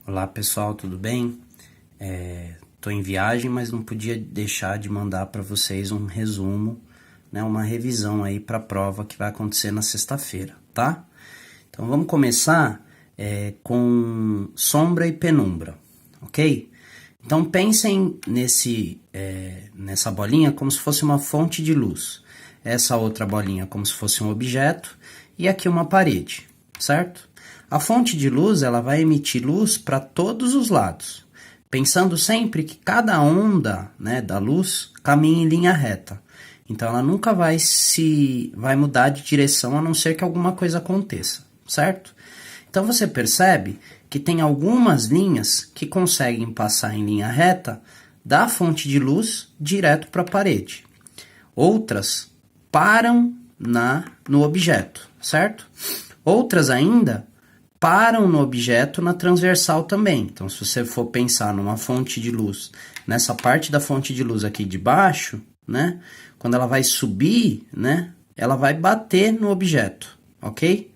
Olá pessoal, tudo bem? Tô em viagem, mas não podia deixar de mandar para vocês um resumo, né, uma revisão aí para a prova que vai acontecer na sexta-feira, tá? Então vamos começar com sombra e penumbra, ok? Então pensem nessa bolinha como se fosse uma fonte de luz, essa outra bolinha como se fosse um objeto e aqui uma parede, certo? A fonte de luz ela vai emitir luz para todos os lados, pensando sempre que cada onda, né, da luz caminha em linha reta. Então ela nunca vai mudar de direção a não ser que alguma coisa aconteça, certo? Então você percebe que tem algumas linhas que conseguem passar em linha reta da fonte de luz direto para a parede. Outras param no objeto, certo? Outras ainda param no objeto na transversal também. Então, se você for pensar numa fonte de luz, nessa parte da fonte de luz aqui de baixo, né? Quando ela vai subir, né? Ela vai bater no objeto, ok?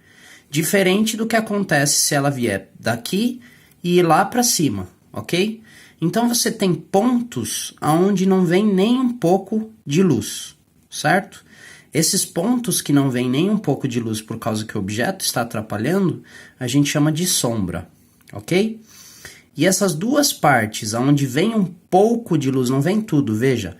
Diferente do que acontece se ela vier daqui e ir lá para cima, ok? Então, você tem pontos onde não vem nem um pouco de luz, certo? Esses pontos que não vem nem um pouco de luz por causa que o objeto está atrapalhando, a gente chama de sombra, ok? E essas duas partes, onde vem um pouco de luz, não vem tudo, veja.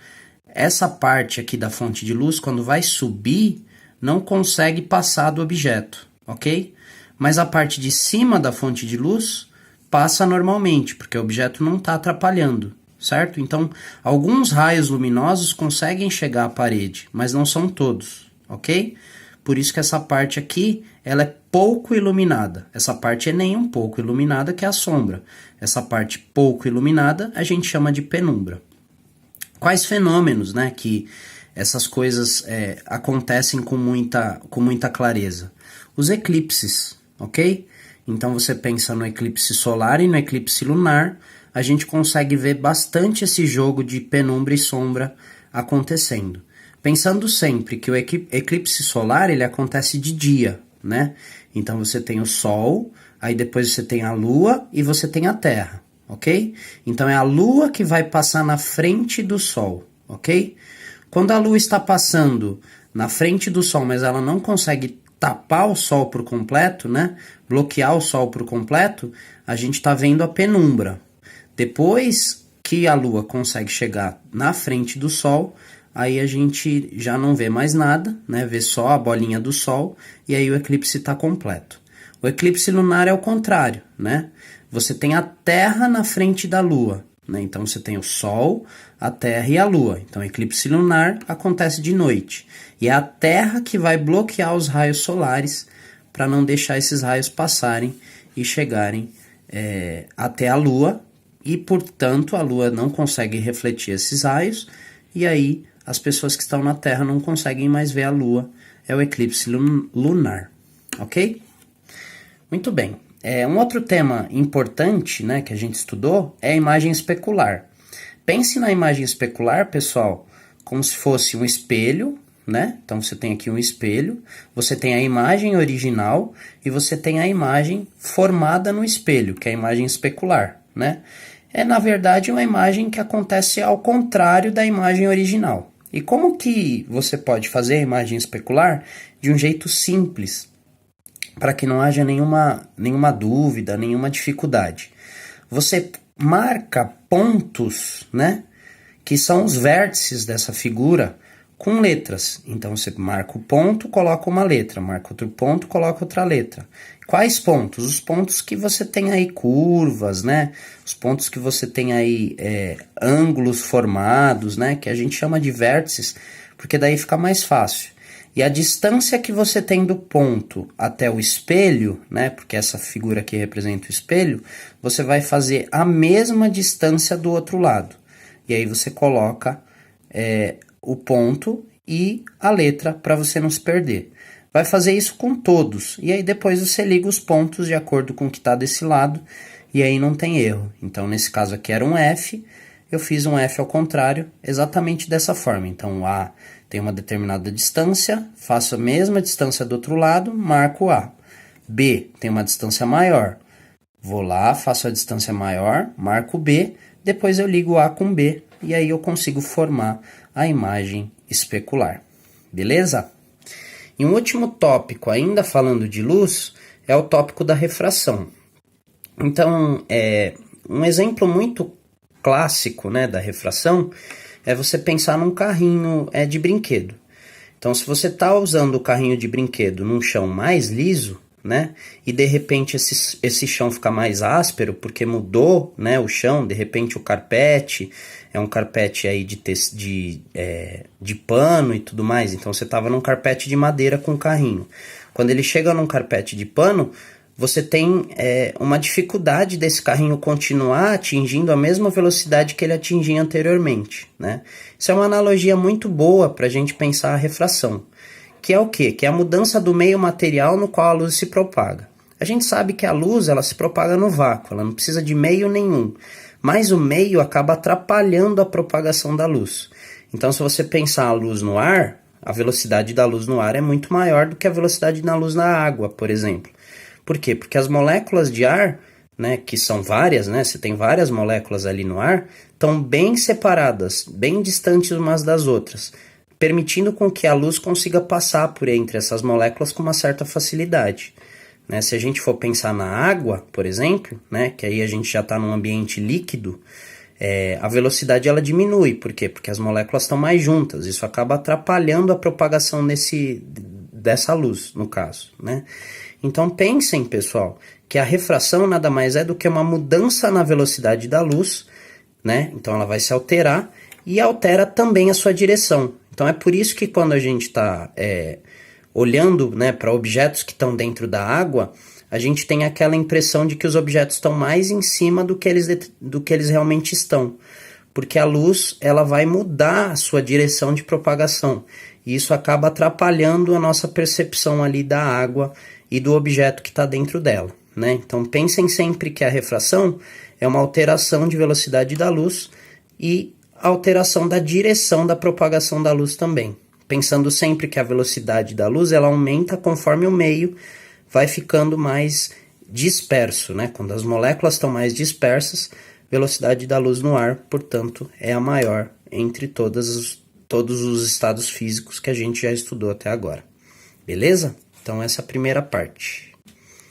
Essa parte aqui da fonte de luz, quando vai subir, não consegue passar do objeto, ok? Mas a parte de cima da fonte de luz passa normalmente, porque o objeto não está atrapalhando, certo? Então, alguns raios luminosos conseguem chegar à parede, mas não são todos, ok? Por isso que essa parte aqui, ela é pouco iluminada. Essa parte é nem um pouco iluminada, que é a sombra. Essa parte pouco iluminada, a gente chama de penumbra. Quais fenômenos, né, que essas coisas acontecem com muita clareza? Os eclipses, ok? Então, você pensa no eclipse solar e no eclipse lunar, a gente consegue ver bastante esse jogo de penumbra e sombra acontecendo. Pensando sempre que o eclipse solar ele acontece de dia, né? Então você tem o Sol, aí depois você tem a Lua e você tem a Terra, ok? Então é a Lua que vai passar na frente do Sol, ok? Quando a Lua está passando na frente do Sol, mas ela não consegue tapar o Sol por completo, né? Bloquear o Sol por completo, a gente está vendo a penumbra. Depois que a Lua consegue chegar na frente do Sol, aí a gente já não vê mais nada, né? Vê só a bolinha do Sol e aí o eclipse está completo. O eclipse lunar é o contrário, né? Você tem a Terra na frente da Lua, né? Então você tem o Sol, a Terra e a Lua. Então o eclipse lunar acontece de noite. E é a Terra que vai bloquear os raios solares para não deixar esses raios passarem e chegarem até a Lua. E, portanto, a Lua não consegue refletir esses raios, e aí as pessoas que estão na Terra não conseguem mais ver a Lua. É o eclipse lunar, ok? Muito bem. Um outro tema importante, né, que a gente estudou é a imagem especular. Pense na imagem especular, pessoal, como se fosse um espelho, né? Então você tem aqui um espelho, você tem a imagem original e você tem a imagem formada no espelho, que é a imagem especular, né? É, na verdade, uma imagem que acontece ao contrário da imagem original. E como que você pode fazer a imagem especular de um jeito simples, para que não haja nenhuma dúvida, nenhuma dificuldade? Você marca pontos, né, que são os vértices dessa figura, com letras. Então você marca o ponto, coloca uma letra, marca outro ponto, coloca outra letra. Quais pontos? Os pontos que você tem aí curvas, né? Os pontos que você tem aí ângulos formados, né? Que a gente chama de vértices, porque daí fica mais fácil. E a distância que você tem do ponto até o espelho, né? Porque essa figura aqui representa o espelho, você vai fazer a mesma distância do outro lado. E aí você coloca o ponto e a letra para você não se perder. Vai fazer isso com todos. E aí depois você liga os pontos de acordo com o que está desse lado. E aí não tem erro. Então nesse caso aqui era um F. Eu fiz um F ao contrário, exatamente dessa forma. Então o A tem uma determinada distância. Faço a mesma distância do outro lado, marco A. B tem uma distância maior. Vou lá, faço a distância maior, marco B, depois eu ligo A com B e aí eu consigo formar a imagem especular. Beleza? E um último tópico, ainda falando de luz, é o tópico da refração. Então, um exemplo muito clássico, né, da refração é você pensar num carrinho de brinquedo. Então, se você está usando o carrinho de brinquedo num chão mais liso, né, e de repente esse chão fica mais áspero porque mudou, né, o chão, de repente o carpete é um carpete aí de pano e tudo mais, então você estava num carpete de madeira com carrinho. Quando ele chega num carpete de pano, você tem uma dificuldade desse carrinho continuar atingindo a mesma velocidade que ele atingia anteriormente, né? Isso é uma analogia muito boa para a gente pensar a refração, que é o quê? Que é a mudança do meio material no qual a luz se propaga. A gente sabe que a luz ela se propaga no vácuo, ela não precisa de meio nenhum, mas o meio acaba atrapalhando a propagação da luz. Então, se você pensar a luz no ar, a velocidade da luz no ar é muito maior do que a velocidade da luz na água, por exemplo. Por quê? Porque as moléculas de ar, né, que são várias, né, você tem várias moléculas ali no ar, estão bem separadas, bem distantes umas das outras, permitindo com que a luz consiga passar por entre essas moléculas com uma certa facilidade. Né? Se a gente for pensar na água, por exemplo, né, que aí a gente já está num ambiente líquido, a velocidade ela diminui. Por quê? Porque as moléculas estão mais juntas. Isso acaba atrapalhando a propagação dessa luz, no caso, né? Então pensem, pessoal, que a refração nada mais é do que uma mudança na velocidade da luz, né? Então ela vai se alterar e altera também a sua direção. Então é por isso que quando a gente está olhando, né, para objetos que estão dentro da água, a gente tem aquela impressão de que os objetos estão mais em cima do que eles realmente estão. Porque a luz ela vai mudar a sua direção de propagação. E isso acaba atrapalhando a nossa percepção ali da água e do objeto que está dentro dela, né? Então pensem sempre que a refração é uma alteração de velocidade da luz e alteração da direção da propagação da luz também. Pensando sempre que a velocidade da luz ela aumenta conforme o meio vai ficando mais disperso, né? Quando as moléculas estão mais dispersas, velocidade da luz no ar, portanto, é a maior entre todos os estados físicos que a gente já estudou até agora. Beleza? Então essa é a primeira parte.